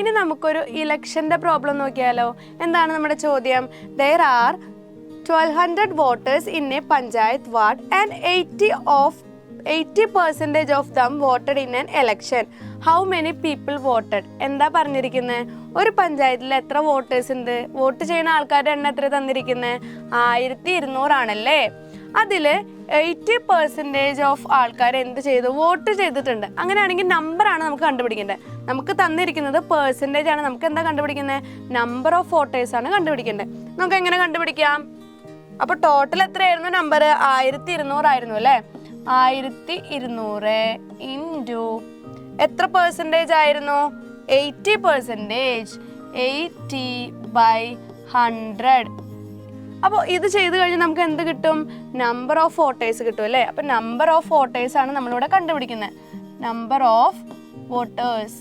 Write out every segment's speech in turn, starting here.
ഇനി നമുക്കൊരു ഇലക്ഷൻ്റെ പ്രോബ്ലം നോക്കിയാലോ. എന്താണ് നമ്മുടെ ചോദ്യം? There are 1200 voters in a panchayat ward and 80% of them voted in an election. How many people voted? എന്താ പറഞ്ഞിരിക്കുന്നത്? ഒരു പഞ്ചായത്തിൽ എത്ര വോട്ടേഴ്സ് ഉണ്ട്? വോട്ട് ചെയ്യുന്ന ആൾക്കാരുടെ എണ്ണം എത്ര തന്നിരിക്കുന്നത്? 1200 ആണല്ലേ. അതിൽ 80% ഓഫ് ആൾക്കാർ എന്ത് ചെയ്തു? വോട്ട് ചെയ്തിട്ടുണ്ട്. അങ്ങനെയാണെങ്കിൽ നമ്പറാണ് നമുക്ക് കണ്ടുപിടിക്കേണ്ടത്. നമുക്ക് തന്നിരിക്കുന്നത് പെർസെൻറ്റേജ് ആണ്. നമുക്ക് എന്താ കണ്ടുപിടിക്കുന്നത്? നമ്പർ ഓഫ് വോട്ടേഴ്സ് ആണ് കണ്ടുപിടിക്കേണ്ടത്. നമുക്ക് എങ്ങനെ കണ്ടുപിടിക്കാം? അപ്പോൾ ടോട്ടൽ എത്രയായിരുന്നു നമ്പർ? 1200 ആയിരുന്നു അല്ലേ. 1200 ഇൻറ്റു എത്ര പെർസെൻറ്റേജ് ആയിരുന്നു? 80%. 80/100. അപ്പോൾ ഇത് ചെയ്ത് കഴിഞ്ഞാൽ നമുക്ക് എന്ത് കിട്ടും? നമ്പർ ഓഫ് വോട്ടേഴ്സ് കിട്ടും അല്ലേ. അപ്പോൾ നമ്പർ ഓഫ് വോട്ടേഴ്സ് ആണ് നമ്മളിവിടെ കണ്ടുപിടിക്കുന്നത്. നമ്പർ ഓഫ് വോട്ടേഴ്സ്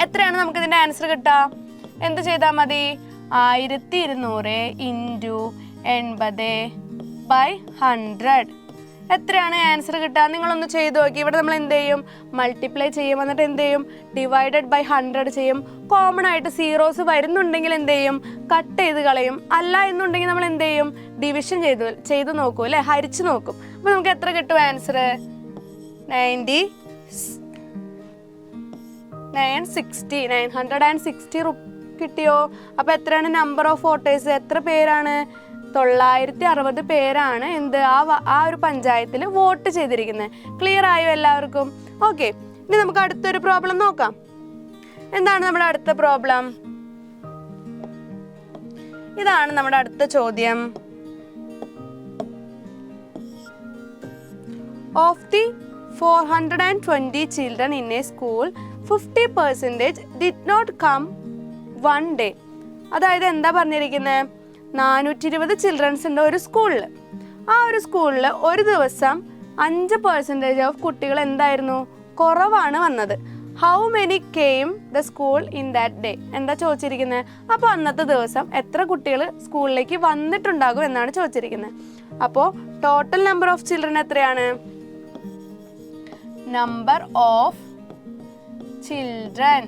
എത്രയാണ് നമുക്ക് ഇതിൻ്റെ ആൻസർ കിട്ടുക? എന്ത് ചെയ്താൽ മതി? 1200 ഇൻറ്റു 80/100. എത്രയാണ് ആൻസർ കിട്ടുക? നിങ്ങളൊന്ന് ചെയ്ത് നോക്കി. ഇവിടെ നമ്മൾ എന്ത് ചെയ്യും? മൾട്ടിപ്ലൈ ചെയ്യും. എന്നിട്ട് എന്ത് ചെയ്യും? ഡിവൈഡഡ് ബൈ 100 ചെയ്യും. കോമൺ ആയിട്ട് സീറോസ് വരുന്നുണ്ടെങ്കിൽ എന്ത് ചെയ്യും? കട്ട് ചെയ്ത് കളയും. അല്ല എന്നുണ്ടെങ്കിൽ നമ്മൾ എന്ത് ചെയ്യും? ഡിവിഷൻ ചെയ്ത് നോക്കും അല്ലേ, ഹരിച്ച് നോക്കും. അപ്പോൾ നമുക്ക് എത്ര കിട്ടും ആൻസർ? 960 കിട്ടിയോ? അപ്പോൾ എത്രയാണ് നമ്പർ ഓഫ് വോട്ടേഴ്സ്? എത്ര പേരാണ്? 960 പേരാണ് എന്ത് ആ ഒരു പഞ്ചായത്തിൽ വോട്ട് ചെയ്തിരിക്കുന്നത്. ക്ലിയർ ആയോ എല്ലാവർക്കും? ഓക്കെ, ഇനി നമുക്ക് അടുത്തൊരു പ്രോബ്ലം നോക്കാം. എന്താണ് നമ്മുടെ അടുത്ത പ്രോബ്ലം? ഇതാണ് നമ്മുടെ അടുത്ത ചോദ്യം. Of the 420 children in a school, 50% did not come one day. അതായത് എന്താ പറഞ്ഞിരിക്കുന്നത്? 420 ചിൽഡ്രൻസ് ഉണ്ട് ഒരു സ്കൂളിൽ. ആ ഒരു സ്കൂളിൽ ഒരു ദിവസം 5% ഓഫ് കുട്ടികൾ എന്തായിരുന്നു? കുറവാണ് വന്നത്. How many came the school in that day? എന്താ ചോദിച്ചിരിക്കുന്നത്? അപ്പോൾ അന്നത്തെ ദിവസം എത്ര കുട്ടികൾ സ്കൂളിലേക്ക് വന്നിട്ടുണ്ടാകും എന്നാണ് ചോദിച്ചിരിക്കുന്നത്. അപ്പോൾ ടോട്ടൽ നമ്പർ ഓഫ് ചിൽഡ്രൻ എത്രയാണ്? നമ്പർ ഓഫ് ചിൽഡ്രൻ,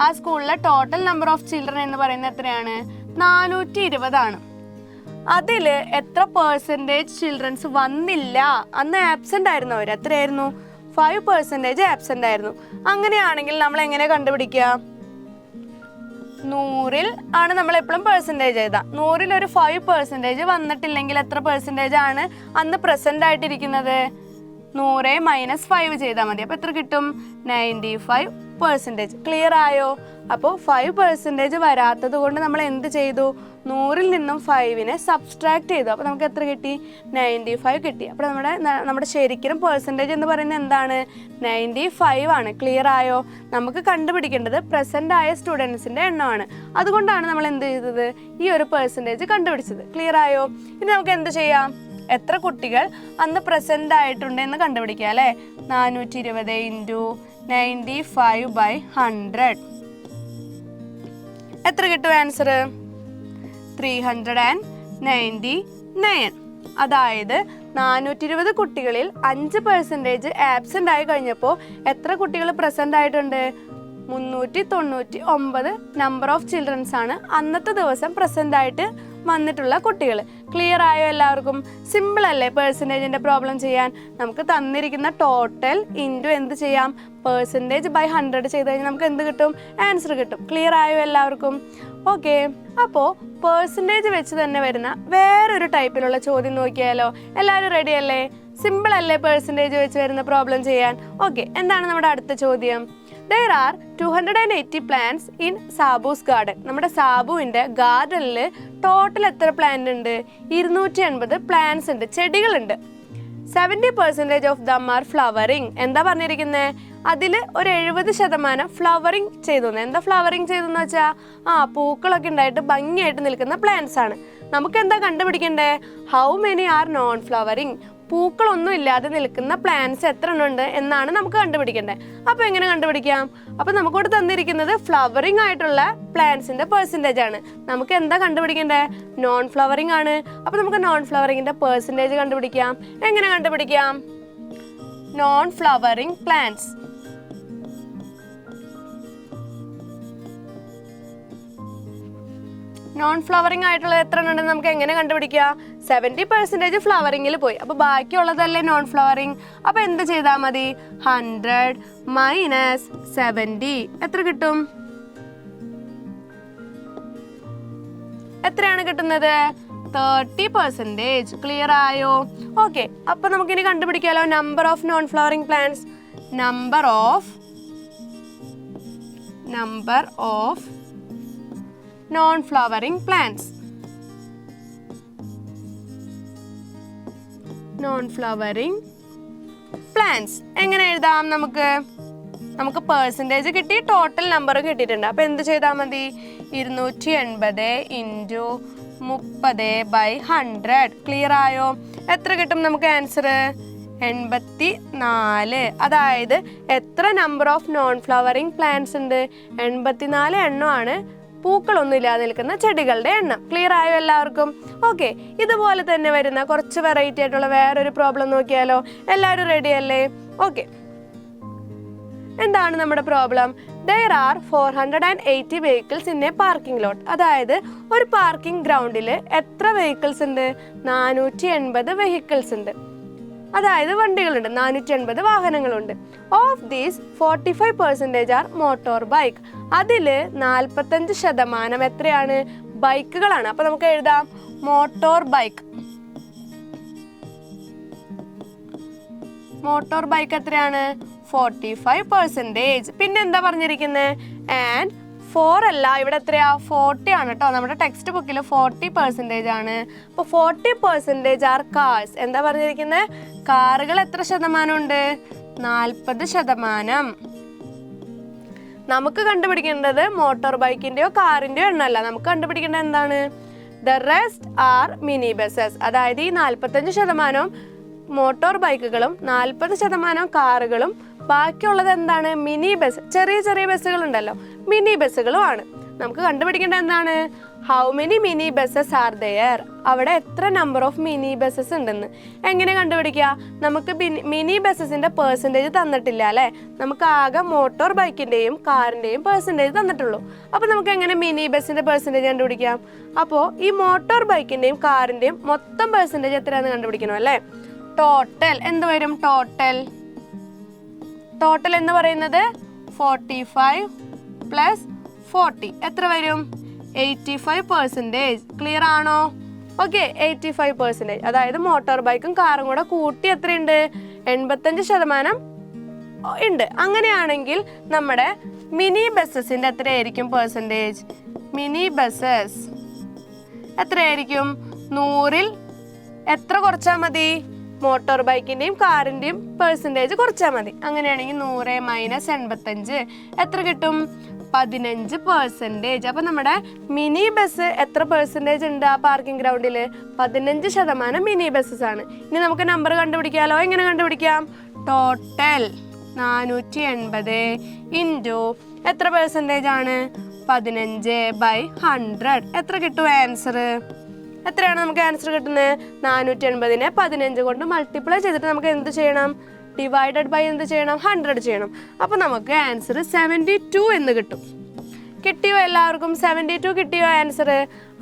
ആ സ്കൂളിലെ ടോട്ടൽ നമ്പർ ഓഫ് ചിൽഡ്രൻ എന്ന് പറയുന്നത് എത്രയാണ്? 420 ആണ്. അതിൽ എത്ര പെർസെൻറ്റേജ് ചിൽഡ്രൻസ് വന്നില്ല? അന്ന് ആബ്സെൻ്റ് ആയിരുന്നു അവർ. എത്രയായിരുന്നു? 5% ആബ്സെൻ്റ് ആയിരുന്നു. അങ്ങനെയാണെങ്കിൽ നമ്മൾ എങ്ങനെ കണ്ടുപിടിക്കുക? 100-ൽ ആണ് നമ്മൾ എപ്പോഴും പെർസെൻറ്റേജ് എഴുതുക. 100-ൽ ഒരു 5% വന്നിട്ടില്ലെങ്കിൽ എത്ര പെർസെൻറ്റേജ് ആണ് അന്ന് പ്രസൻ്റ് ആയിട്ടിരിക്കുന്നത്? 100 - 5 ചെയ്താൽ മതി. അപ്പോൾ എത്ര കിട്ടും? 95%. ക്ലിയർ ആയോ? അപ്പോൾ 5% വരാത്തത് കൊണ്ട് നമ്മൾ എന്ത് ചെയ്തു? 100-ൽ നിന്നും 5-നെ സബ്സ്ട്രാക്ട് ചെയ്തു. അപ്പോൾ നമുക്ക് എത്ര കിട്ടി? 95 കിട്ടി. അപ്പോൾ നമ്മുടെ ശരിക്കും പെർസെൻറ്റേജ് എന്ന് പറയുന്നത് എന്താണ്? 95 ആണ്. ക്ലിയർ ആയോ? നമുക്ക് കണ്ടുപിടിക്കേണ്ടത് പ്രസൻ്റ് ആയ സ്റ്റുഡൻസിൻ്റെ എണ്ണമാണ്. അതുകൊണ്ടാണ് നമ്മൾ എന്ത് ചെയ്തത്? ഈ ഒരു പെർസെൻറ്റേജ് കണ്ടുപിടിച്ചത്. ക്ലിയർ ആയോ? ഇനി നമുക്ക് എന്ത് ചെയ്യാം? എത്ര കുട്ടികൾ അന്ന് പ്രസൻ്റ് ആയിട്ടുണ്ട് എന്ന് കണ്ടുപിടിക്കുക അല്ലേ. 420 ഇൻറ്റു 95/100 എത്ര കിട്ടും ആൻസർ? 399. അതായത് 420 കുട്ടികളിൽ 5% ആബ്സെൻ്റ് ആയി കഴിഞ്ഞപ്പോൾ എത്ര കുട്ടികൾ പ്രസൻ്റ് ആയിട്ടുണ്ട്? 399 നമ്പർ ഓഫ് ചിൽഡ്രൻസ് ആണ് അന്നത്തെ ദിവസം പ്രസൻ്റ് ആയിട്ട് വന്നിട്ടുള്ള കുട്ടികൾ. ക്ലിയർ ആയോ എല്ലാവർക്കും? സിമ്പിൾ അല്ലേ പെർസെൻറ്റേജിൻ്റെ പ്രോബ്ലം ചെയ്യാൻ? നമുക്ക് തന്നിരിക്കുന്ന ടോട്ടൽ ഇൻറ്റു എന്ത് ചെയ്യാം? %/100 ചെയ്ത് കഴിഞ്ഞാൽ നമുക്ക് എന്ത് കിട്ടും? ആൻസർ കിട്ടും. ക്ലിയർ ആയോ എല്ലാവർക്കും? ഓക്കെ, അപ്പോൾ പെർസെൻറ്റേജ് വെച്ച് തന്നെ വരുന്ന വേറൊരു ടൈപ്പിലുള്ള ചോദ്യം നോക്കിയാലോ? എല്ലാവരും റെഡി അല്ലേ? സിമ്പിൾ അല്ലേ പെർസെൻറ്റേജ് വെച്ച് വരുന്ന പ്രോബ്ലം ചെയ്യാൻ? ഓക്കെ, എന്താണ് നമ്മുടെ അടുത്ത ചോദ്യം? There are 280 plants in Sabu's garden. നമ്മുടെ സാബുവിൻ്റെ ഗാർഡനിൽ ടോട്ടൽ എത്ര പ്ലാന്റ് ഉണ്ട്? 280 പ്ലാന്റ്സ് ഉണ്ട്, ചെടികളുണ്ട്. 70% ഓഫ് ദം ആർ ഫ്ലവറിങ്. എന്താ പറഞ്ഞിരിക്കുന്നത്? അതിൽ ഒരു 70% ഫ്ലവറിങ് ചെയ്തു. എന്താ ഫ്ലവറിങ് ചെയ്തെന്ന് വെച്ചാൽ പൂക്കളൊക്കെ ഉണ്ടായിട്ട് ഭംഗിയായിട്ട് നിൽക്കുന്ന പ്ലാന്റ്സ് ആണ്. നമുക്ക് എന്താ കണ്ടുപിടിക്കണ്ടേ? How many are non flowering? പൂക്കളൊന്നും ഇല്ലാതെ നിൽക്കുന്ന പ്ലാന്റ്സ് എത്ര ഉണ്ട് എന്നാണ് നമുക്ക് കണ്ടുപിടിക്കേണ്ടത്. അപ്പോൾ എങ്ങനെ കണ്ടുപിടിക്കാം? അപ്പോൾ നമുക്കിവിടെ തന്നിരിക്കുന്നത് ഫ്ലവറിങ് ആയിട്ടുള്ള പ്ലാന്റ്സിൻ്റെ പെർസെൻറ്റേജ് ആണ്. നമുക്ക് എന്താ കണ്ടുപിടിക്കേണ്ടത്? നോൺ ഫ്ലവറിങ് ആണ്. അപ്പോൾ നമുക്ക് നോൺ ഫ്ലവറിങ്ങിൻ്റെ പെർസെൻറ്റേജ് കണ്ടുപിടിക്കാം. എങ്ങനെ കണ്ടുപിടിക്കാം? Non flowering plants non flowering ആയിട്ടുള്ളത് എത്ര ഉണ്ടെന്ന് നമുക്ക് എങ്ങനെ കണ്ടുപിടിക്കാം? 70% ഫ്ലവറിങ്ങിൽ പോയി. അപ്പോൾ ബാക്കിയുള്ളതല്ലേ നോൺ ഫ്ലവറിങ്. അപ്പോൾ എന്ത് ചെയ്താൽ മതി? 100 മൈനസ് 70 എത്ര കിട്ടും? എത്രയാണ് കിട്ടുന്നത്? 30%. ക്ലിയർ ആയോ? ഓക്കെ, അപ്പൊ നമുക്കിനി കണ്ടുപിടിക്കാലോ number of non flowering plants. Number of non flowering plants. Non flowering plants എങ്ങനെ എഴുതാം? നമുക്ക് പെർസെൻറ്റേജ് കിട്ടി, ടോട്ടൽ നമ്പർ കിട്ടിയിട്ടുണ്ട്. അപ്പോൾ എന്ത് ചെയ്താൽ മതി? 280 ഇൻറ്റു 30/100. ക്ലിയർ ആയോ? എത്ര കിട്ടും നമുക്ക് ആൻസർ? 84. അതായത് എത്ര number of non flowering plants ഉണ്ട്? 84 എണ്ണമാണ് പൂക്കളൊന്നും ഇല്ലാതെ നിൽക്കുന്ന ചെടികളുടെ എണ്ണം. ക്ലിയർ ആയോ എല്ലാവർക്കും? ഓക്കെ, ഇതുപോലെ തന്നെ വരുന്ന കുറച്ച് വെറൈറ്റി ആയിട്ടുള്ള വേറൊരു പ്രോബ്ലം നോക്കിയാലോ? എല്ലാവരും റെഡി അല്ലേ? ഓക്കെ, എന്താണ് നമ്മുടെ problem? There are 480 vehicles in a parking lot. അതായത് ഒരു പാർക്കിംഗ് ഗ്രൗണ്ടിൽ എത്ര വെഹിക്കിൾസ് ഉണ്ട്? 480 വെഹിക്കിൾസ് ഉണ്ട്. അതായത് വണ്ടികളുണ്ട്, 480 വാഹനങ്ങളുണ്ട്. Of these 45% are motorbike. അതിൽ 45% എത്രയാണ്? ബൈക്കുകളാണ്. അപ്പൊ നമുക്ക് എഴുതാം മോട്ടോർ ബൈക്ക്. മോട്ടോർ ബൈക്ക് എത്രയാണ്? 45%. പിന്നെ എന്താ പറഞ്ഞിരിക്കുന്നത്? ആൻഡ് 4 അല്ല, ഇവിടെ എത്രയാ? 40 ആണ് കേട്ടോ. നമ്മുടെ ടെക്സ്റ്റ് ബുക്കിൽ 40% ആണ്. അപ്പോൾ 40% ആർ കാർസ്. എന്താ പറഞ്ഞിരിക്കുന്നത്? കാറുകൾ എത്ര ശതമാനം ഉണ്ട്? 40%. നമുക്ക് കണ്ടുപിടിക്കേണ്ടത് മോട്ടോർ ബൈക്കിന്റെയോ കാറിന്റെയോ എണ്ണമല്ല. നമുക്ക് കണ്ടുപിടിക്കേണ്ടത് എന്താണ്? The rest are mini buses. അതായത് ഈ 45% മോട്ടോർ ബൈക്കുകളും 40% കാറുകളും ബാക്കിയുള്ളത് എന്താണ്? Mini bus. ചെറിയ ചെറിയ ബസ്സുകൾ ഉണ്ടല്ലോ, മിനി ബസ്സുകളും ആണ്. നമുക്ക് കണ്ടുപിടിക്കേണ്ടത് എന്താണ്? How many mini buses are there. അവിടെ എത്ര നമ്പർ ഓഫ് മിനി ബസ്സസ് ഉണ്ടെന്ന്. എങ്ങനെ കണ്ടുപിടിക്കുക? നമുക്ക് മിനി ബസ്സസിന്റെ പെർസെൻറ്റേജ് തന്നിട്ടില്ല അല്ലേ? നമുക്ക് ആകെ മോട്ടോർ ബൈക്കിന്റെയും കാറിന്റെയും പെർസെൻറ്റേജ് തന്നിട്ടുള്ളൂ. അപ്പോൾ നമുക്ക് എങ്ങനെ മിനി ബസ്സിന്റെ പെർസെൻറ്റേജ് കണ്ടുപിടിക്കാം? അപ്പോൾ ഈ മോട്ടോർ ബൈക്കിന്റെയും കാറിന്റെയും മൊത്തം പെർസെൻറ്റേജ് എത്രയാണെന്ന് കണ്ടുപിടിക്കണം അല്ലേ? ടോട്ടൽ എന്ത് വരും? ടോട്ടൽ എന്ന് പറയുന്നത് 45 + 40 എത്ര വരും? 85%. ക്ലിയർ ആണോ? ഓക്കെ, 85%. അതായത് മോട്ടോർ ബൈക്കും കാറും കൂടെ കൂട്ടി എത്രയുണ്ട്? 85% ഉണ്ട്. അങ്ങനെയാണെങ്കിൽ നമ്മുടെ മിനി ബസ്സസിന്റെ എത്രയായിരിക്കും പെർസെൻറ്റേജ്? മിനി ബസ്സസ് എത്രയായിരിക്കും? 100ൽ എത്ര കുറച്ചാൽ മതി? മോട്ടോർ ബൈക്കിന്റെയും കാറിന്റെയും പെർസെൻറ്റേജ് കുറച്ചാൽ മതി. അങ്ങനെയാണെങ്കിൽ 100 - 85 എത്ര കിട്ടും? 15%. അപ്പൊ നമ്മുടെ മിനി ബസ് എത്ര പെർസെൻറ്റേജ് ഉണ്ട് ആ പാർക്കിംഗ് ഗ്രൗണ്ടിൽ? 15% മിനി ബസ്സസ് ആണ്. ഇനി നമുക്ക് നമ്പർ കണ്ടുപിടിക്കാലോ? എങ്ങനെ കണ്ടുപിടിക്കാം? ടോട്ടൽ 480 ഇൻറ്റു എത്ര പെർസെൻറ്റേജ് ആണ്? 15/100. എത്ര കിട്ടും ആൻസർ? എത്രയാണ് നമുക്ക് ആൻസർ കിട്ടുന്നത്? 480നെ 15 കൊണ്ട് മൾട്ടിപ്ലൈ ചെയ്തിട്ട് നമുക്ക് എന്ത് ചെയ്യണം? ഡിവൈഡഡ് ബൈ എന്ത് ചെയ്യണം? 100 ചെയ്യണം. അപ്പോൾ നമുക്ക് ആൻസർ 72 എന്ന് കിട്ടും. കിട്ടിയോ എല്ലാവർക്കും? 72 കിട്ടിയോ ആൻസർ?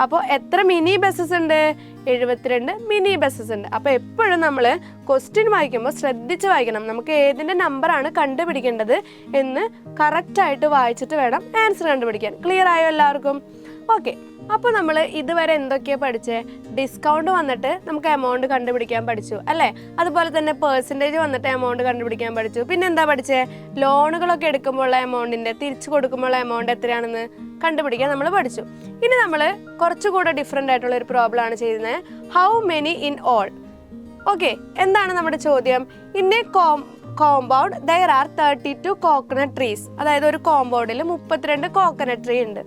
അപ്പോൾ എത്ര മിനി ബസ്സസ് ഉണ്ട്? 72 മിനി ബസ്സസ് ഉണ്ട്. അപ്പോൾ എപ്പോഴും നമ്മൾ ക്വസ്റ്റ്യൻ വായിക്കുമ്പോൾ ശ്രദ്ധിച്ച് വായിക്കണം. നമുക്ക് ഏതിൻ്റെ നമ്പറാണ് കണ്ടുപിടിക്കേണ്ടത് എന്ന് കറക്റ്റായിട്ട് വായിച്ചിട്ട് വേണം ആൻസർ കണ്ടുപിടിക്കാൻ. ക്ലിയർ ആയോ എല്ലാവർക്കും? ഓക്കെ, അപ്പോൾ നമ്മൾ ഇതുവരെ എന്തൊക്കെയാണ് പഠിച്ചത്? ഡിസ്കൗണ്ട് വന്നിട്ട് നമുക്ക് എമൗണ്ട് കണ്ടുപിടിക്കാൻ പഠിച്ചു അല്ലേ? അതുപോലെ തന്നെ പെർസെൻറ്റേജ് വന്നിട്ട് എമൗണ്ട് കണ്ടുപിടിക്കാൻ പഠിച്ചു. പിന്നെ എന്താ പഠിച്ചത്? ലോണുകളൊക്കെ എടുക്കുമ്പോഴുള്ള എമൗണ്ടിൻ്റെ തിരിച്ചു കൊടുക്കുമ്പോഴുള്ള എമൗണ്ട് എത്രയാണെന്ന് കണ്ടുപിടിക്കാൻ നമ്മൾ പഠിച്ചു. ഇനി നമ്മൾ കുറച്ചുകൂടെ ഡിഫറെൻ്റ് ആയിട്ടുള്ള ഒരു പ്രോബ്ലം ആണ് ചെയ്യുന്നത്. How many in all. Okay, എന്താണ് നമ്മുടെ ചോദ്യം? In a compound there are 32 coconut trees. അതായത് ഒരു കോമ്പൗണ്ടിൽ 32 കോക്കനട്ട് ട്രീ ഉണ്ട്.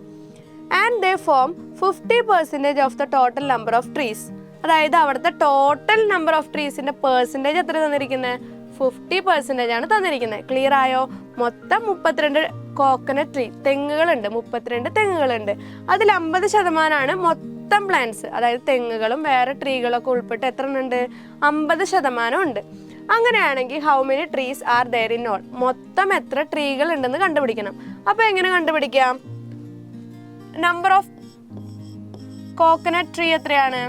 And they form 50% of the total number of trees. അതായത് അവിടുത്തെ ടോട്ടൽ നമ്പർ ഓഫ് ട്രീസിന്റെ പെർസെൻറ്റേജ് എത്ര തന്നിരിക്കുന്നത്? 50% ആണ് തന്നിരിക്കുന്നത്. ക്ലിയർ ആയോ? മൊത്തം 32 കോക്കനട്ട് ട്രീ തെങ്ങുകളുണ്ട്, 32 തെങ്ങുകളുണ്ട്. അതിൽ 50% മൊത്തം പ്ലാന്റ്സ്. അതായത് തെങ്ങുകളും വേറെ ട്രീകളൊക്കെ ഉൾപ്പെട്ട് എത്ര ഉണ്ട്? 50% ഉണ്ട്. അങ്ങനെയാണെങ്കിൽ how many trees are there in all. മൊത്തം എത്ര ട്രീകൾ ഉണ്ടെന്ന് കണ്ടുപിടിക്കണം. അപ്പോൾ എങ്ങനെ കണ്ടുപിടിക്കാം? നമ്പർ ഓഫ് കോക്കനട്ട് ട്രീ എത്രയാണ്?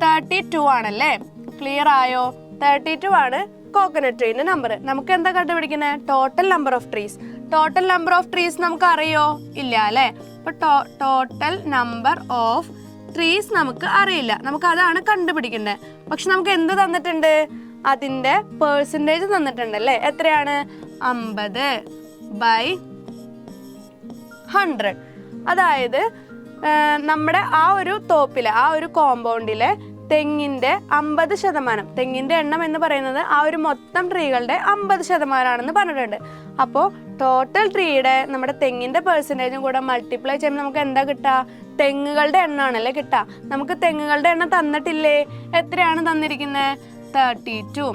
32 ആണല്ലേ. ക്ലിയർ ആയോ? 32 ആണ് കോക്കനട്ട് ട്രീന്റെ നമ്പർ. നമുക്ക് എന്താ കണ്ടുപിടിക്കുന്നത്? Total number of trees. Total number of trees നമുക്ക് അറിയോ? ഇല്ല അല്ലേ. അപ്പൊ ടോട്ടൽ നമ്പർ ഓഫ് ട്രീസ് നമുക്ക് അറിയില്ല, നമുക്ക് അതാണ് കണ്ടുപിടിക്കേണ്ടത്. പക്ഷെ നമുക്ക് എന്ത് തന്നിട്ടുണ്ട്? അതിന്റെ പെർസെൻറ്റേജ് തന്നിട്ടുണ്ട് അല്ലേ. എത്രയാണ്? 50/100. അതായത് നമ്മുടെ ആ ഒരു തോപ്പിലെ ആ ഒരു കോമ്പൗണ്ടിലെ തെങ്ങിന്റെ 50%, തെങ്ങിന്റെ എണ്ണം എന്ന് പറയുന്നത് ആ ഒരു മൊത്തം ട്രീകളുടെ 50% പറഞ്ഞിട്ടുണ്ട്. അപ്പോൾ ടോട്ടൽ ട്രീയുടെ നമ്മുടെ തെങ്ങിന്റെ പെർസെൻറ്റേജും കൂടെ മൾട്ടിപ്ലൈ ചെയ്യുമ്പോൾ നമുക്ക് എന്താ കിട്ടുക? തെങ്ങുകളുടെ എണ്ണമാണല്ലേ കിട്ടുക. നമുക്ക് തെങ്ങുകളുടെ എണ്ണം തന്നിട്ടില്ലേ? എത്രയാണ് തന്നിരിക്കുന്നത്? 32.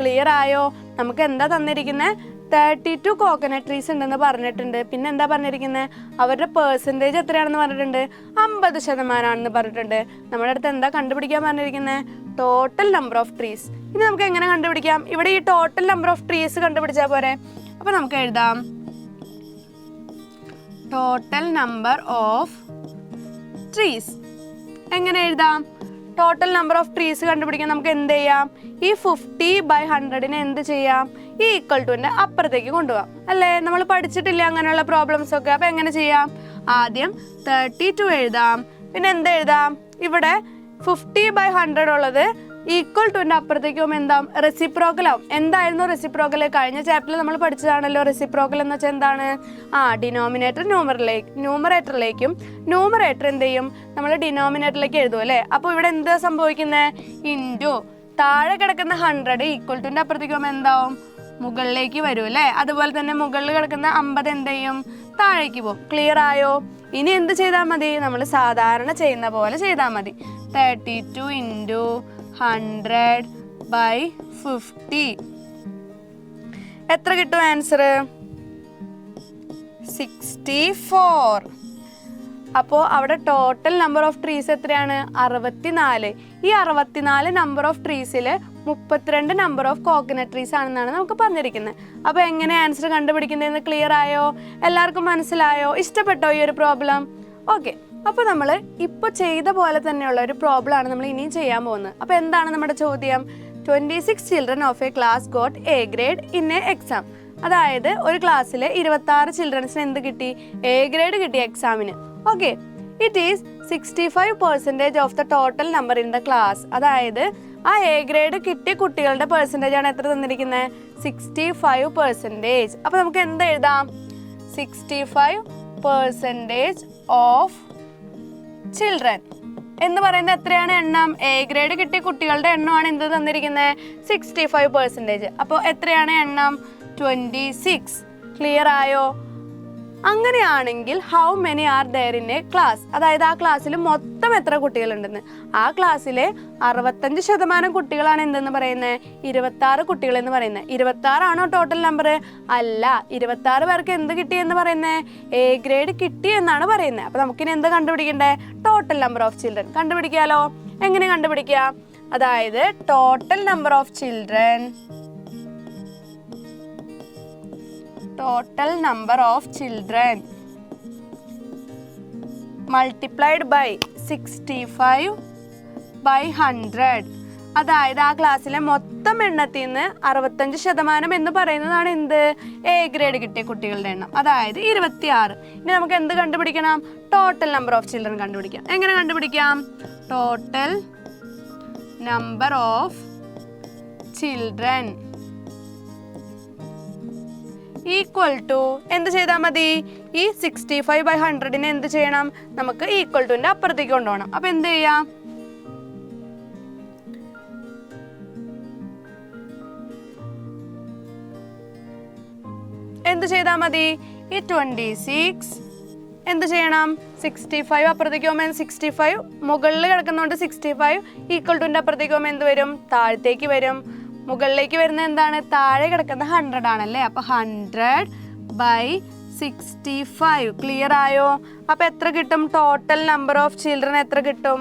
ക്ലിയർ ആയോ? നമുക്ക് എന്താ തന്നിരിക്കുന്നത്? 32 കോക്കനട്ട് ട്രീസ് ഉണ്ടെന്ന് പറഞ്ഞിട്ടുണ്ട്. പിന്നെ എന്താ പറഞ്ഞിരിക്കുന്നത്? അവരുടെ പെർസെൻറ്റേജ് എത്രയാണെന്ന് പറഞ്ഞിട്ടുണ്ട്? 50% പറഞ്ഞിട്ടുണ്ട്. നമ്മുടെ അടുത്ത് എന്താ കണ്ടുപിടിക്കാൻ പറഞ്ഞിരിക്കുന്നത്? Total number of trees. ഇനി നമുക്ക് എങ്ങനെ കണ്ടുപിടിക്കാം? ഇവിടെ ഈ ടോട്ടൽ നമ്പർ ഓഫ് ട്രീസ് കണ്ടുപിടിച്ചാൽ പോരെ. അപ്പൊ നമുക്ക് എഴുതാം ടോട്ടൽ നമ്പർ ഓഫ് ട്രീസ്. എങ്ങനെ എഴുതാം? ടോട്ടൽ നമ്പർ ഓഫ് ട്രീസ് കണ്ടുപിടിക്കാൻ നമുക്ക് എന്ത് ചെയ്യാം? ഈ 50/100 എന്ത് ചെയ്യാം? ഈ ഈക്വൽ ടുവിന്റെ അപ്പുറത്തേക്ക് കൊണ്ടുപോകാം അല്ലേ. നമ്മൾ പഠിച്ചിട്ടില്ല അങ്ങനെയുള്ള പ്രോബ്ലംസ് ഒക്കെ. അപ്പൊ എങ്ങനെ ചെയ്യാം? ആദ്യം 32 എഴുതാം. പിന്നെ എന്ത് എഴുതാം? ഇവിടെ 50/100 ഉള്ളത് ഈക്വൽ ടുവിന്റെ അപ്പുറത്തേക്ക് പോകുമ്പോൾ എന്താ? റെസിപ്രോക്കൽ ആവും. എന്തായിരുന്നു റെസിപ്രോക്കൽ? കഴിഞ്ഞ ചാപ്റ്ററിൽ നമ്മൾ പഠിച്ചതാണല്ലോ. റെസിപ്രോക്കൽ എന്ന് വെച്ചാൽ എന്താണ്? ഡിനോമിനേറ്റർ ന്യൂമറേറ്ററിലേക്കും ന്യൂമറേറ്റർ എന്ത് ചെയ്യും? നമ്മൾ ഡിനോമിനേറ്ററിലേക്ക് എഴുതും അല്ലേ. അപ്പോൾ ഇവിടെ എന്താ സംഭവിക്കുന്നത്? ഇൻറ്റു താഴെ കിടക്കുന്ന 100 ഈക്വൽ ടുവിന്റെ അപ്പുറത്തേക്ക് പോകുമ്പോൾ എന്താവും? മുകളിലേക്ക് വരും അല്ലേ. അതുപോലെ തന്നെ മുകളിൽ കിടക്കുന്ന 50 എന്ത് ചെയ്യും? താഴേക്ക് പോകും. ക്ലിയർ ആയോ? ഇനി എന്ത് ചെയ്താൽ മതി? നമ്മൾ സാധാരണ ചെയ്യുന്ന പോലെ ചെയ്താൽ മതി. 32 ഇൻറ്റു 100/50 എത്ര കിട്ടും ആൻസർ? 64. അപ്പോൾ അവിടെ ടോട്ടൽ നമ്പർ ഓഫ് ട്രീസ് എത്രയാണ്? 64. ഈ 64 നമ്പർ ഓഫ് ട്രീസിൽ 32 നമ്പർ ഓഫ് കോക്കനട്ട് ട്രീസ് ആണെന്നാണ് നമുക്ക് പറഞ്ഞിരിക്കുന്നത്. അപ്പോൾ എങ്ങനെ ആൻസർ കണ്ടുപിടിക്കുന്നതെന്ന് ക്ലിയർ ആയോ? എല്ലാവർക്കും മനസ്സിലായോ? ഇഷ്ടപ്പെട്ടോ ഈ ഒരു പ്രോബ്ലം? ഓക്കെ. അപ്പോൾ നമ്മൾ ഇപ്പോൾ ചെയ്ത പോലെ തന്നെയുള്ള ഒരു പ്രോബ്ലം ആണ് നമ്മൾ ഇനിയും ചെയ്യാൻ പോകുന്നത്. അപ്പോൾ എന്താണ് നമ്മുടെ ചോദ്യം? 26 children of A class got A grade in A exam. അതായത് ഒരു ക്ലാസ്സിൽ 26 ചിൽഡ്രൻസിന് എന്ത് കിട്ടി? എ ഗ്രേഡ് കിട്ടി എക്സാമിന്. Okay. It is 65% of the total number in the class. അതായത് ആ എ ഗ്രേഡ് കിട്ടിയ കുട്ടികളുടെ പെർസെൻറ്റേജ് ആണ് എത്ര തന്നിരിക്കുന്നത്? 65%. അപ്പോൾ നമുക്ക് എന്ത് എഴുതാം? 65% ഓഫ് ചിൽഡ്രൻ എന്ന് പറയുന്നത് എത്രയാണ് എണ്ണം? എ ഗ്രേഡ് കിട്ടിയ കുട്ടികളുടെ എണ്ണമാണ് എന്ത് തന്നിരിക്കുന്നത്? 65%. അപ്പോൾ എത്രയാണ് എണ്ണം? 26. ക്ലിയർ ആയോ? അങ്ങനെയാണെങ്കിൽ how many are there in a class? അതായത് ആ ക്ലാസ്സിൽ മൊത്തം എത്ര കുട്ടികളുണ്ടെന്ന്. ആ ക്ലാസ്സിലെ 65% കുട്ടികളാണ് എന്തെന്ന് പറയുന്നത്? 26 കുട്ടികൾ എന്ന് പറയുന്നത്. 26 ആണോ ടോട്ടൽ നമ്പർ? അല്ല. 26 പേർക്ക് എന്ത് കിട്ടി എന്ന് പറയുന്നത്? എ ഗ്രേഡ് കിട്ടി എന്നാണ് പറയുന്നത്. അപ്പോൾ നമുക്കിനി എന്ത് കണ്ടുപിടിക്കണ്ടേ? ടോട്ടൽ നമ്പർ ഓഫ് ചിൽഡ്രൻ കണ്ടുപിടിക്കാലോ. എങ്ങനെ കണ്ടുപിടിക്കാം? അതായത് total number of children multiplied by 65/100. അതായത് ആ ക്ലാസ്സിലെ മൊത്തം എണ്ണത്തിൽ നിന്ന് 65% എന്ന് പറയുന്നതാണ് എന്ത്? എ ഗ്രേഡ് കിട്ടിയ കുട്ടികളുടെ എണ്ണം. അതായത് 26. ഇനി നമുക്ക് എന്ത് കണ്ടുപിടിക്കണം? ടോട്ടൽ നമ്പർ ഓഫ് ചിൽഡ്രൻ കണ്ടുപിടിക്കാം. എങ്ങനെ കണ്ടുപിടിക്കാം? Total number of children equal to എന്ത് ചെയ്താൽ മതി? ഈ 65/100 എന്ത് ചെയ്യണം? നമുക്ക് ഈക്വൽ ടുവിന്റെ അപ്പുറത്തേക്ക് കൊണ്ടുപോകണം. അപ്പൊ എന്ത് ചെയ്യാം? എന്ത് ചെയ്താൽ മതി? ഈ 26 എന്ത് ചെയ്യണം? 65 അപ്പുറത്തേക്ക് പോകുമ്പോൾ 65 മുകളിൽ കിടക്കുന്നതുകൊണ്ട് 65 ഈക്വൽ ടുവിന്റെ അപ്പുറത്തേക്ക് പോകുമ്പോൾ എന്ത് വരും? താഴത്തേക്ക് വരും. മുകളിലേക്ക് വരുന്നത് എന്താണ്? താഴെ കിടക്കുന്ന 100 ആണല്ലേ. അപ്പൊ 100/65. ക്ലിയർ ആയോ? അപ്പൊ എത്ര കിട്ടും? ടോട്ടൽ നമ്പർ ഓഫ് ചിൽഡ്രൻ എത്ര കിട്ടും?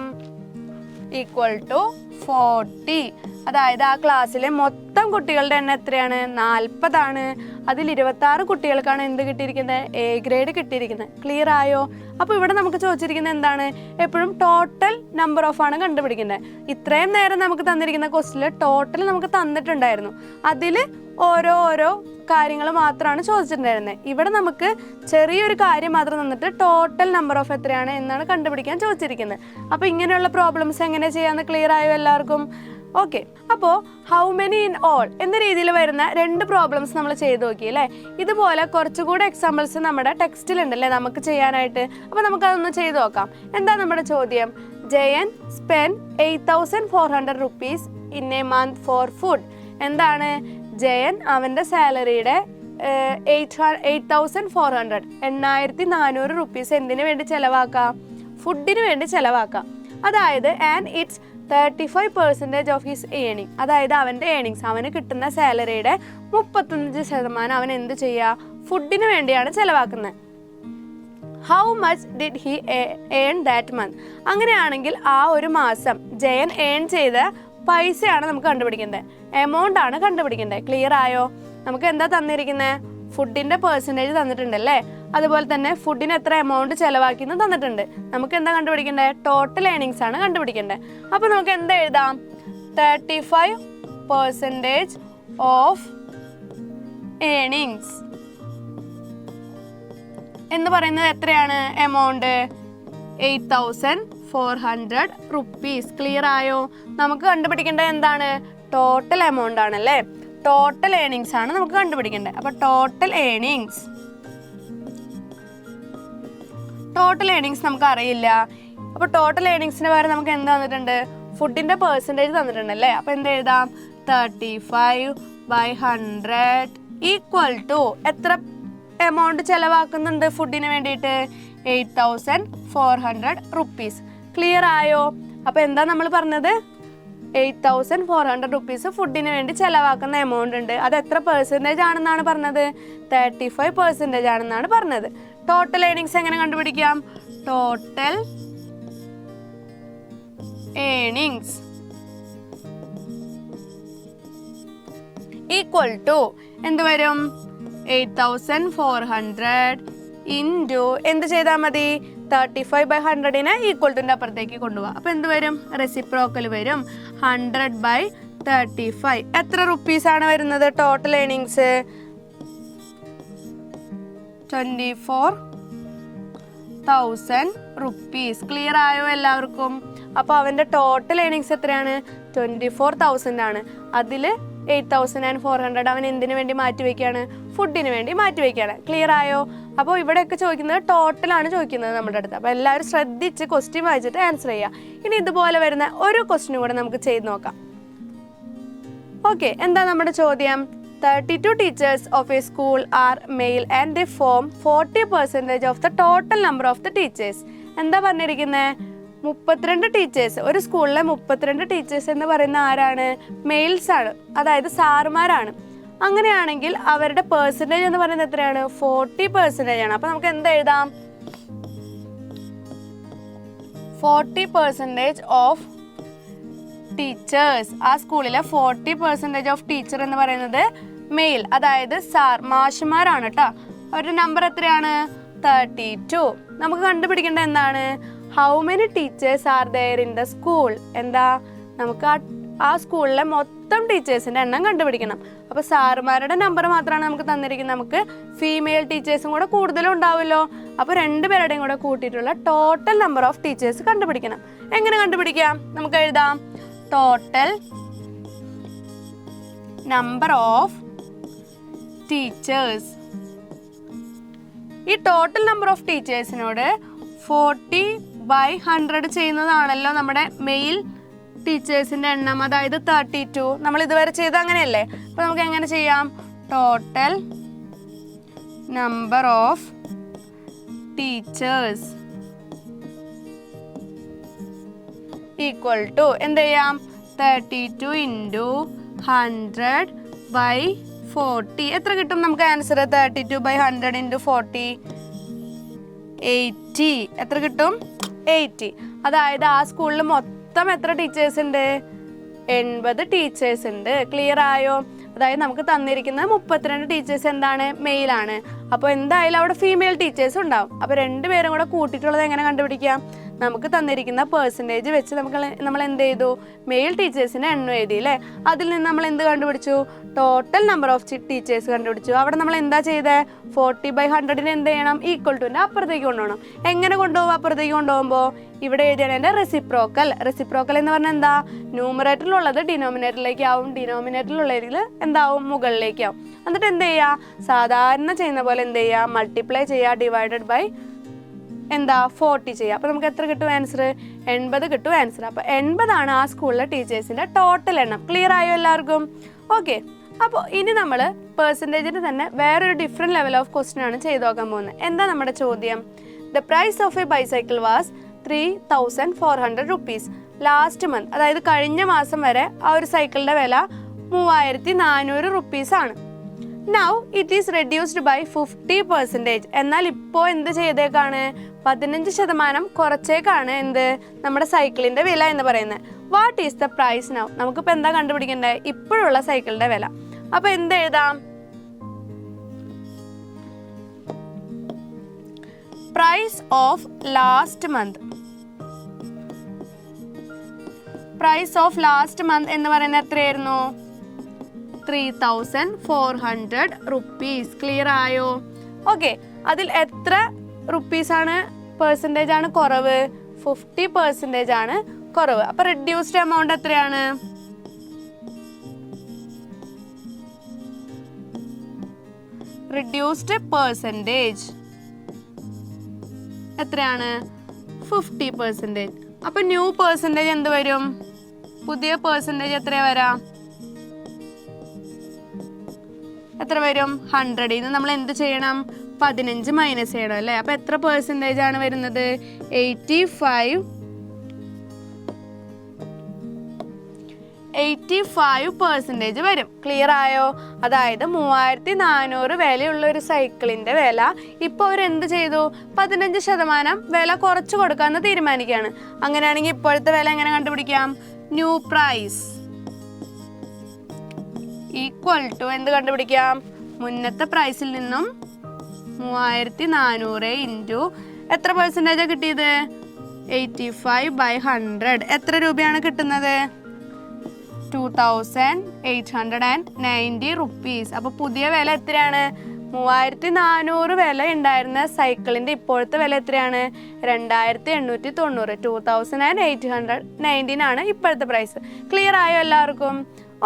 Equal to 40. അതായത് ആ ക്ലാസ്സിലെ മൊത്തം കുട്ടികളുടെ എണ്ണം എത്രയാണ്? 40 ആണ്. അതിൽ 26 കുട്ടികൾക്കാണ് എന്ത് കിട്ടിയിരിക്കുന്നത്? എ ഗ്രേഡ് കിട്ടിയിരിക്കുന്നത്. ക്ലിയർ ആയോ? അപ്പോൾ ഇവിടെ നമുക്ക് ചോദിച്ചിരിക്കുന്നത് എന്താണ്? എപ്പോഴും ടോട്ടൽ നമ്പർ ഓഫ് ആണ് കണ്ടുപിടിക്കുന്നത്. ഇത്രയും നേരം നമുക്ക് തന്നിരിക്കുന്ന ക്വസ്റ്റിൽ ടോട്ടൽ നമുക്ക് തന്നിട്ടുണ്ടായിരുന്നു. അതിൽ ഓരോ കാര്യങ്ങൾ മാത്രമാണ് ചോദിച്ചിട്ടുണ്ടായിരുന്നത്. ഇവിടെ നമുക്ക് ചെറിയൊരു കാര്യം മാത്രം തന്നിട്ട് ടോട്ടൽ നമ്പർ ഓഫ് എത്രയാണ് എന്നാണ് കണ്ടുപിടിക്കാൻ ചോദിച്ചിരിക്കുന്നത്. അപ്പോൾ ഇങ്ങനെയുള്ള പ്രോബ്ലംസ് എങ്ങനെ ചെയ്യാമെന്ന് ക്ലിയർ ആയോ എല്ലാവർക്കും? ഓക്കെ. അപ്പോൾ ഹൗ മെനി ഇൻ ഓൾ എന്ന രീതിയിൽ വരുന്ന 2 പ്രോബ്ലംസ് നമ്മൾ ചെയ്ത് നോക്കി അല്ലേ? ഇതുപോലെ കുറച്ചുകൂടെ എക്സാമ്പിൾസ് നമ്മുടെ ടെക്സ്റ്റിലുണ്ടല്ലേ നമുക്ക് ചെയ്യാനായിട്ട്. അപ്പോൾ നമുക്കതൊന്ന് ചെയ്ത് നോക്കാം. എന്താ നമ്മുടെ ചോദ്യം? Jayan spend 8,400 rupees in A month for food. എന്താണ്? ജയൻ അവൻ്റെ സാലറിയുടെ 8,400 8,400 rupees എന്തിനു വേണ്ടി ചിലവാക്കാം? ഫുഡിന് വേണ്ടി ചിലവാക്കാം. അതായത് and it's 35% of his earning. അതായത് അവൻ്റെ ഏണിങ്സ്, അവന് കിട്ടുന്ന സാലറിയുടെ 35% അവൻ എന്ത് ചെയ്യുക? ഫുഡിന് വേണ്ടിയാണ് ചിലവാക്കുന്നത്. How much did he earn that month? അങ്ങനെയാണെങ്കിൽ ആ ഒരു മാസം ജയൻ ഏൺ ചെയ്ത പൈസയാണ് നമുക്ക് കണ്ടുപിടിക്കേണ്ടത്, എമൗണ്ട് ആണ് കണ്ടുപിടിക്കേണ്ടത്. ക്ലിയർ ആയോ? നമുക്ക് എന്താ തന്നിരിക്കുന്നത്? ഫുഡിൻ്റെ പെർസെൻറ്റേജ് തന്നിട്ടുണ്ടല്ലേ? അതുപോലെ തന്നെ ഫുഡിന് എത്ര എമൗണ്ട് ചിലവാക്കിയെന്ന് തന്നിട്ടുണ്ട്. നമുക്ക് എന്താ കണ്ടുപിടിക്കേണ്ടത്? ടോട്ടൽ ഏണിങ്സ് ആണ് കണ്ടുപിടിക്കേണ്ടത്. അപ്പോൾ നമുക്ക് എന്താ എഴുതാം? 35% ഓഫ് ഏണിങ്സ് എന്ന് പറയുന്നത് എത്രയാണ്? Amount 8,400 rupees. ക്ലിയർ ആയോ? നമുക്ക് കണ്ടുപിടിക്കേണ്ടത് എന്താണ്? ടോട്ടൽ എമൗണ്ട് ആണല്ലേ? ടോട്ടൽ ഏണിങ്സ് ആണ് നമുക്ക് കണ്ടുപിടിക്കേണ്ടത്. അപ്പോൾ ടോട്ടൽ ഏണിങ്സ് നമുക്ക് അറിയില്ല. അപ്പോൾ ടോട്ടൽ ഏണിങ്സിന് പകരം നമുക്ക് എന്ത് തന്നിട്ടുണ്ട്? ഫുഡിൻ്റെ പെർസെൻറ്റേജ് തന്നിട്ടുണ്ടല്ലേ? അപ്പോൾ എന്ത് എഴുതാം? 35/100 ഈക്വൽ ടു എത്ര എമൗണ്ട് ചിലവാക്കുന്നുണ്ട് ഫുഡിന് വേണ്ടിയിട്ട്? 8,400 rupees. ക്ലിയർ ആയോ? അപ്പോൾ എന്താ നമ്മൾ പറഞ്ഞത്? 8,400 rupees ഫുഡിന് വേണ്ടി ചിലവാക്കുന്ന എമൗണ്ട് ഉണ്ട്. അത് എത്ര പെർസെൻറ്റേജ് ആണെന്നാണ് പറഞ്ഞത്? 35% ആണെന്നാണ് പറഞ്ഞത്. ടോട്ടൽ ഏണിങ്സ് എങ്ങനെ കണ്ടുപിടിക്കാം? ടോട്ടൽ ഏണിങ്സ് ഈക്വൽ ടു എന്ത് വരും? 8,400 ഇൻറ്റു എന്ത് ചെയ്താൽ മതി? 35/100 ഈക്വൽ ടുൻ്റെ അപ്പുറത്തേക്ക് കൊണ്ടുപോകാം. അപ്പോൾ എന്ത് വരും? റെസിപ്രോക്കൽ വരും. 100/35. എത്ര റുപ്പീസാണ് വരുന്നത് ടോട്ടൽ ഏണിങ്സ്? 24,000 rupees. ക്ലിയർ ആയോ എല്ലാവർക്കും? അപ്പോൾ അവൻ്റെ ടോട്ടൽ ഏണിങ്സ് എത്രയാണ്? 24,000 ആണ്. അതിൽ 8,400 അവൻ എന്തിനു വേണ്ടി മാറ്റി വയ്ക്കുകയാണ്? ഫുഡിന് വേണ്ടി മാറ്റി വയ്ക്കുകയാണ്. ക്ലിയർ ആയോ? അപ്പോൾ ഇവിടെയൊക്കെ ചോദിക്കുന്നത് ടോട്ടലാണ് ചോദിക്കുന്നത് നമ്മുടെ അടുത്ത്. അപ്പോൾ എല്ലാവരും ശ്രദ്ധിച്ച് ക്വസ്റ്റ്യൻ വായിച്ചിട്ട് ആൻസർ ചെയ്യുക. ഇനി ഇതുപോലെ വരുന്ന ഒരു ക്വസ്റ്റ്യനും കൂടെ നമുക്ക് ചെയ്ത് നോക്കാം. ഓക്കെ, എന്താ നമ്മുടെ ചോദ്യം? 32 teachers of a school are male and they form 40% of the total number of the teachers. എന്താ പറഞ്ഞിരിക്കുന്നത്? 32 ടീച്ചേഴ്സ്. ഒരു സ്കൂളിലെ 32 ടീച്ചേഴ്സ് എന്ന് പറയുന്ന ആരാണ്? മെയിൽസ് ആണ്, അതായത് സാറുമാരാണ്. അങ്ങനെയാണെങ്കിൽ അവരുടെ പെർസെൻറ്റേജ് എന്ന് പറയുന്നത് എത്രയാണ്? 40% ആണ്. അപ്പോൾ നമുക്ക് എന്ത് എഴുതാം? 40% ഓഫ് ടീച്ചേഴ്സ്. ആ സ്കൂളിലെ 40% ഓഫ് ടീച്ചർ എന്ന് പറയുന്നത് മെയിൽ, അതായത് മാഷുമാരാണ് കേട്ടോ. അവരുടെ നമ്പർ എത്രയാണ്? 32. നമുക്ക് കണ്ടുപിടിക്കേണ്ടത് എന്താണ്? How many teachers are there in the school. എന്താ? നമുക്ക് ആ സ്കൂളിലെ മൊത്തം ടീച്ചേഴ്സിൻ്റെ എണ്ണം കണ്ടുപിടിക്കണം. അപ്പോൾ സാറുമാരുടെ നമ്പർ മാത്രമാണ് നമുക്ക് തന്നിരിക്കുന്നത്. നമുക്ക് ഫീമെയിൽ ടീച്ചേഴ്സും കൂടെ കൂടുതലും ഉണ്ടാവുമല്ലോ. അപ്പോൾ 2 പേരുടെയും കൂടെ കൂട്ടിയിട്ടുള്ള ടോട്ടൽ നമ്പർ ഓഫ് ടീച്ചേഴ്സ് കണ്ടുപിടിക്കണം. എങ്ങനെ കണ്ടുപിടിക്കാം? നമുക്ക് എഴുതാം ടോട്ടൽ നമ്പർ ഓഫ് ടീച്ചേഴ്സ്. ഈ ടോട്ടൽ നമ്പർ ഓഫ് ടീച്ചേഴ്സിനോട് 40/100 ചെയ്യുന്നതാണല്ലോ നമ്മുടെ മെയിൽ ടീച്ചേഴ്സിൻ്റെ എണ്ണം, അതായത് 32. നമ്മൾ ഇതുവരെ ചെയ്ത അങ്ങനെയല്ലേ? അപ്പോൾ നമുക്ക് എങ്ങനെ ചെയ്യാം? Total number of teachers equal to എന്ത് ചെയ്യാം? 32 ഇൻറ്റു 100/40. എത്ര കിട്ടും നമുക്ക് ആൻസർ? 32/100 ഇൻറ്റു 40 80. എത്ര കിട്ടും? 80. അതായത് ആ സ്കൂളിൽ മൊത്തം മൊത്തം എത്ര ടീച്ചേഴ്സ് ഉണ്ട്? 80 ടീച്ചേഴ്സ് ഉണ്ട്. ക്ലിയർ ആയോ? അതായത് നമുക്ക് തന്നിരിക്കുന്ന 32 ടീച്ചേഴ്സ് എന്താണ്? മെയിലാണ്. അപ്പോൾ എന്തായാലും അവിടെ ഫീമെയിൽ ടീച്ചേഴ്സ് ഉണ്ടാവും. അപ്പോൾ രണ്ടുപേരും കൂടെ കൂട്ടിയിട്ടുള്ളത് എങ്ങനെ കണ്ടുപിടിക്കാം? നമുക്ക് തന്നിരിക്കുന്ന പെർസെൻറ്റേജ് വെച്ച് നമ്മൾ എന്ത് ചെയ്തു? മെയിൽ ടീച്ചേഴ്സിൻ്റെ എണ്ണം എഴുതി അല്ലേ? അതിൽ നിന്ന് നമ്മൾ എന്ത് കണ്ടുപിടിച്ചു? ടോട്ടൽ നമ്പർ ഓഫ് ടീച്ചേഴ്സ് കണ്ടുപിടിച്ചു. അവിടെ നമ്മൾ എന്താ ചെയ്തത്? 40/100 എന്ത് ചെയ്യണം? ഈക്വൽ ടുവിൻ്റെ അപ്പുറത്തേക്ക് കൊണ്ടുപോകണം. എങ്ങനെ കൊണ്ടുപോകും? അപ്പുറത്തേക്ക് കൊണ്ടുപോകുമ്പോൾ ഇവിടെ എഴുതിയാണ് എൻ്റെ റെസിപ്രോക്കൽ. റെസിപ്രോക്കൽ എന്ന് പറഞ്ഞാൽ എന്താ? ന്യൂമറേറ്ററിലുള്ളത് ഡിനോമിനേറ്ററിലേക്ക് ആവും, ഡിനോമിനേറ്ററിലുള്ളതിൽ എന്താവും? മുകളിലേക്കാവും. എന്നിട്ട് എന്ത് ചെയ്യുക? സാധാരണ ചെയ്യുന്ന പോലെ എന്ത് ചെയ്യുക? മൾട്ടിപ്ലൈ ചെയ്യുക, ഡിവൈഡഡ് ബൈ എന്താ? 40 ചെയ്യുക. അപ്പോൾ നമുക്ക് എത്ര കിട്ടും ആൻസർ? 80 കിട്ടും ആൻസർ. അപ്പോൾ 80 ആ സ്കൂളിലെ ടീച്ചേഴ്സിൻ്റെ ടോട്ടൽ എണ്ണം. ക്ലിയർ ആയോ എല്ലാവർക്കും? ഓക്കെ. അപ്പോൾ ഇനി നമ്മൾ പെർസെൻറ്റേജിന് തന്നെ വേറൊരു ഡിഫറെൻറ്റ് ലെവൽ ഓഫ് ക്വസ്റ്റ്യൻ ആണ് ചെയ്ത് നോക്കാൻ പോകുന്നത്. എന്താ നമ്മുടെ ചോദ്യം? The price of a bicycle was 3,400 rupees last month. അതായത് കഴിഞ്ഞ മാസം വരെ ആ ഒരു സൈക്കിളിൻ്റെ വില 3,400 റുപ്പീസ് ആണ്. Now it is reduced by 50%. എന്നാൽ ഇപ്പോൾ എന്ത് ചെയ്തേക്കാണ്? 15% കുറച്ചേക്കാണ് എന്ത്? നമ്മുടെ സൈക്കിളിൻ്റെ വില എന്ന് പറയുന്നത്. What is the price now? നമുക്കിപ്പോൾ എന്താ കണ്ടുപിടിക്കേണ്ടത്? ഇപ്പോഴുള്ള സൈക്കിളിൻ്റെ വില. അപ്പോൾ എന്ത് എഴുതാം? Price of last month. Price of last month എന്ന് പറയുന്നത് എത്രയായിരുന്നു? 3,400 റുപ്പീസ്. ക്ലിയർ ആയോ? ഓക്കെ. അതിൽ എത്ര റുപ്പീസാണ് പെർസെൻറ്റേജ് ആണ് കുറവ്? 50% ആണ് കുറവ്. അപ്പോൾ റെഡ്യൂസ്ഡ് എമൗണ്ട് എത്രയാണ്? റെഡ്യൂസ്ഡ് പെർസെൻറ്റേജ് എത്രയാണ്? 50%. അപ്പോൾ ന്യൂ പെർസെൻറ്റേജ് എന്ത് വരും? പുതിയ പെർസെൻറ്റേജ് എത്രയാ വരാം? എത്ര വരും? 100ൽ നിന്ന് നമ്മൾ എന്ത് ചെയ്യണം? 15 മൈനസ് ചെയ്യണം അല്ലേ? അപ്പോൾ എത്ര പെർസെൻറ്റേജ് ആണ് വരുന്നത്? 85% വരും. ക്ലിയർ ആയോ? അതായത് 3,400 വിലയുള്ള ഒരു സൈക്കിളിൻ്റെ വില ഇപ്പോൾ അവർ എന്ത് ചെയ്തു? 15% വില കുറച്ച് കൊടുക്കാമെന്ന് തീരുമാനിക്കുകയാണ്. അങ്ങനെയാണെങ്കിൽ ഇപ്പോഴത്തെ വില എങ്ങനെ കണ്ടുപിടിക്കാം? ന്യൂ പ്രൈസ് ഈക്വൽ ടു എന്ത് കണ്ടുപിടിക്കാം? മുന്നത്തെ പ്രൈസിൽ നിന്നും 3,400 ഇൻറ്റു എത്ര പെർസെൻറ്റേജാണ് കിട്ടിയത്? 85/100. എത്ര രൂപയാണ് കിട്ടുന്നത്? 2,890 റുപ്പീസ്. അപ്പോൾ പുതിയ വില എത്രയാണ്? 3,400 വില ഉണ്ടായിരുന്ന സൈക്കിളിൻ്റെ ഇപ്പോഴത്തെ വില എത്രയാണ്? 2,890. 2,819 ആണ് ഇപ്പോഴത്തെ പ്രൈസ്. ക്ലിയർ ആയോ എല്ലാവർക്കും?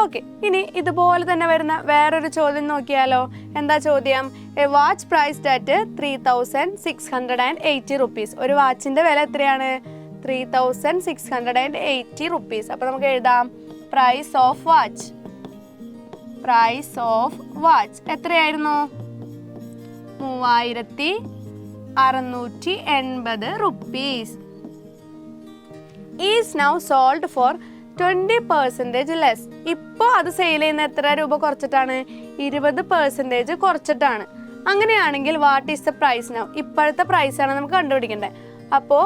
ഓക്കെ. ഇനി ഇതുപോലെ തന്നെ വരുന്ന വേറൊരു ചോദ്യം നോക്കിയാലോ? എന്താ ചോദ്യം? A watch priced at 3,680 rupees. ഒരു വാച്ചിൻ്റെ വില എത്രയാണ്? 3,680 റുപ്പീസ്. അപ്പോൾ നമുക്ക് എഴുതാം price of watch. Price of watch എത്രയായിരുന്നു? 3,680 rupees. Is now sold for 20% less. ഇപ്പോൾ അത് സെയിൽ ചെയ്യുന്ന എത്ര രൂപ കുറച്ചിട്ടാണ്? 20% കുറച്ചിട്ടാണ്. അങ്ങനെയാണെങ്കിൽ what is the price now? ഇപ്പോഴത്തെ പ്രൈസാണ് നമുക്ക് കണ്ടുപിടിക്കേണ്ടത്. അപ്പോൾ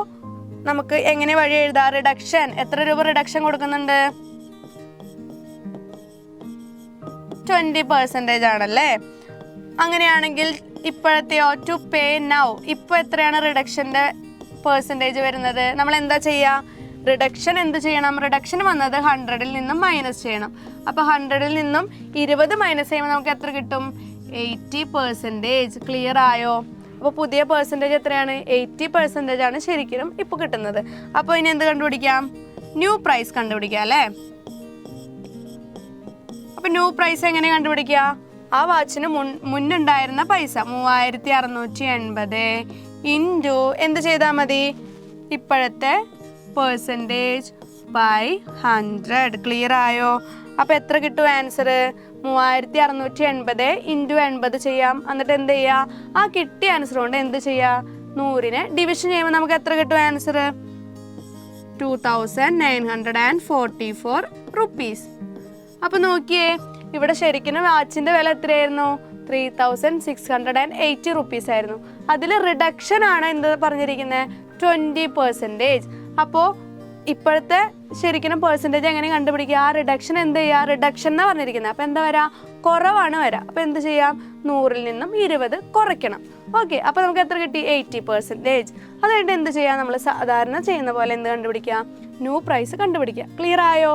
നമുക്ക് എങ്ങനെ വഴി എഴുതാം? റിഡക്ഷൻ. എത്ര രൂപ റിഡക്ഷൻ കൊടുക്കുന്നുണ്ട്? 20% ആണല്ലേ? അങ്ങനെയാണെങ്കിൽ ഇപ്പോഴത്തെയോ? To pay now. ഇപ്പോൾ എത്രയാണ് റിഡക്ഷൻ്റെ പെർസെൻറ്റേജ് വരുന്നത്? നമ്മൾ എന്താ ചെയ്യുക? റിഡക്ഷൻ എന്ത് ചെയ്യണം? റിഡക്ഷൻ വന്നത് 100ൽ നിന്നും മൈനസ് ചെയ്യണം. അപ്പോൾ 100ൽ നിന്നും 20 മൈനസ് ചെയ്യുമ്പോൾ നമുക്ക് എത്ര കിട്ടും? 80%. ക്ലിയർ ആയോ? അപ്പോൾ പുതിയ പെർസെൻറ്റേജ് എത്രയാണ്? 80% ആണ് ശരിക്കും ഇപ്പോൾ കിട്ടുന്നത്. അപ്പോൾ ഇനി എന്ത് കണ്ടുപിടിക്കാം? ന്യൂ പ്രൈസ് കണ്ടുപിടിക്കാം അല്ലേ? അപ്പോൾ ന്യൂ പ്രൈസ് എങ്ങനെ കണ്ടുപിടിക്കുക? ആ വാച്ചിന് മുന്നുണ്ടായിരുന്ന പൈസ 3,680 ഇൻറ്റു എന്ത് ചെയ്താൽ മതി? ഇപ്പോഴത്തെ പെർസെൻറ്റേജ് ബൈ 100. ക്ലിയർ ആയോ? അപ്പോൾ എത്ര കിട്ടും ആൻസർ? 3,680 ഇൻറ്റു 80 ചെയ്യാം. എന്നിട്ട് എന്ത് ചെയ്യുക? ആ കിട്ടിയ ആൻസർ കൊണ്ട് എന്ത് ചെയ്യുക? 100നെ ഡിവിഷൻ ചെയ്യുമ്പോൾ നമുക്ക് എത്ര കിട്ടും ആൻസർ? 2,944 റുപ്പീസ്. അപ്പോൾ നോക്കിയേ, ഇവിടെ ശരിക്കും വാച്ചിൻ്റെ വില എത്രയായിരുന്നു? 3,680 റുപ്പീസ് ആയിരുന്നു. അതിൽ റിഡക്ഷൻ ആണ് എന്ത് പറഞ്ഞിരിക്കുന്നത്? 20%. അപ്പോൾ ഇപ്പോഴത്തെ ശരിക്കും പെർസെൻറ്റേജ് എങ്ങനെ കണ്ടുപിടിക്കുക? ആ റിഡക്ഷൻ എന്ത് ചെയ്യുക? റിഡക്ഷൻ എന്നാണ് പറഞ്ഞിരിക്കുന്നത്. അപ്പോൾ എന്താ വരാ? കുറവാണ് വരാം. അപ്പോൾ എന്ത് ചെയ്യാം? 100-ൽ നിന്നും 20 കുറയ്ക്കണം. ഓക്കെ, അപ്പോൾ നമുക്ക് എത്ര കിട്ടി? 80%. അത് കഴിഞ്ഞിട്ട് എന്ത് ചെയ്യാം? നമ്മൾ സാധാരണ ചെയ്യുന്ന പോലെ എന്ത് കണ്ടുപിടിക്കുക? ന്യൂ പ്രൈസ് കണ്ടുപിടിക്കുക. ക്ലിയർ ആയോ?